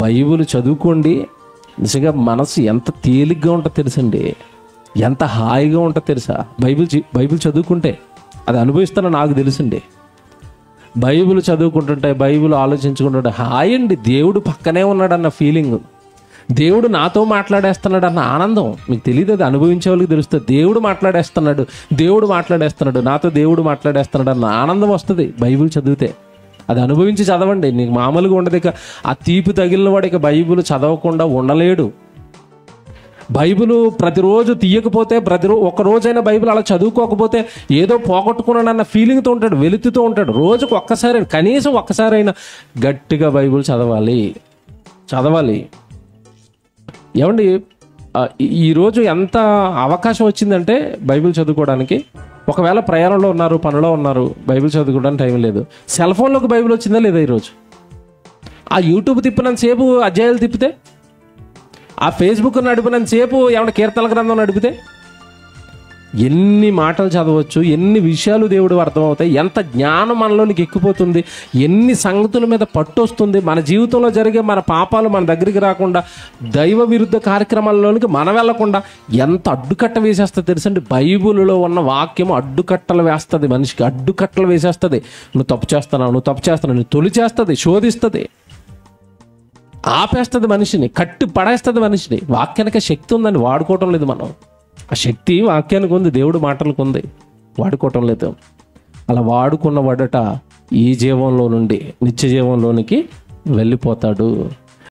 Bible చదువుకోండి. నిజంగా మనసు ఎంత తేలిగ్గా ఉంటుందో తెలుసండి, ఎంత హాయిగా ఉంటుందో తెలుసా బైబిల్ చదువుకుంటే. అది అనుభవిస్తానో నాకు తెలుసండి. బైబిల్ చదువుకుంటుంటే, బైబిల్ ఆలోచించుకుంటుంటే హాయ్ అండి. దేవుడు పక్కనే ఉన్నాడన్న ఫీలింగ్, దేవుడు నాతో మాట్లాడేస్తున్నాడు అన్న ఆనందం మీకు తెలియదు. అది అనుభవించే వాళ్ళకి తెలుస్తుంది. దేవుడు మాట్లాడేస్తున్నాడు నాతో, దేవుడు మాట్లాడేస్తున్నాడు అన్న ఆనందం వస్తుంది బైబిల్ చదివితే. అది అనుభవించి చదవండి. నీకు మామూలుగా ఉండదు. ఇక ఆ తీపి తగిలిన వాడు ఇక బైబిల్ చదవకుండా ఉండలేడు. బైబిల్ ప్రతిరోజు తీయకపోతే, ఒక రోజైనా బైబిల్ అలా చదువుకోకపోతే ఏదో పోగొట్టుకున్నాడన్న ఫీలింగ్తో ఉంటాడు, వెలుతుతో ఉంటాడు. రోజుకు ఒక్కసారి, కనీసం ఒక్కసారైనా గట్టిగా బైబిల్ చదవాలి. ఏమండి, ఈరోజు ఎంత అవకాశం వచ్చిందంటే బైబిల్ చదువుకోవడానికి. ఒకవేళ ప్రయాణంలో ఉన్నారు, పనిలో ఉన్నారు, బైబిల్ చదువుకోవడానికి టైం లేదు. సెల్ ఫోన్లోకి బైబిల్ వచ్చిందా లేదా ఈరోజు? ఆ యూట్యూబ్ తిప్పినంతసేపు అధ్యాయాలు తిప్పితే, ఆ ఫేస్బుక్ నడిపినంతసేపు ఏమన్నా కీర్తన గ్రంథం నడిపితే ఎన్ని మాటలు చదవచ్చు, ఎన్ని విషయాలు దేవుడు అర్థమవుతాయి, ఎంత జ్ఞానం మనలోనికి ఎక్కిపోతుంది, ఎన్ని సంగతుల మీద పట్టు వస్తుంది. మన జీవితంలో జరిగే మన పాపాలు మన దగ్గరికి రాకుండా, దైవ విరుద్ధ కార్యక్రమాల్లోనికి మనం వెళ్లకుండా ఎంత అడ్డుకట్ట వేసేస్తుంది తెలుసండి. బైబిల్లో ఉన్న వాక్యం అడ్డుకట్టలు వేస్తుంది, మనిషికి అడ్డుకట్టలు వేసేస్తుంది. నువ్వు తప్పు చేస్తున్నావు, నువ్వు తొలిచేస్తుంది, శోధిస్తుంది, ఆపేస్తుంది మనిషిని, కట్టి పడేస్తుంది మనిషిని. వాక్యానికి శక్తి ఉందని వాడుకోవటం లేదు మనం. ఆ శక్తి వాక్యానికి ఉంది, దేవుడు మాటలకు ఉంది, వాడుకోవటం లేదు. అలా వాడుకున్న వాడట ఈ జీవంలో నుండి నిత్య జీవంలోనికి వెళ్ళిపోతాడు.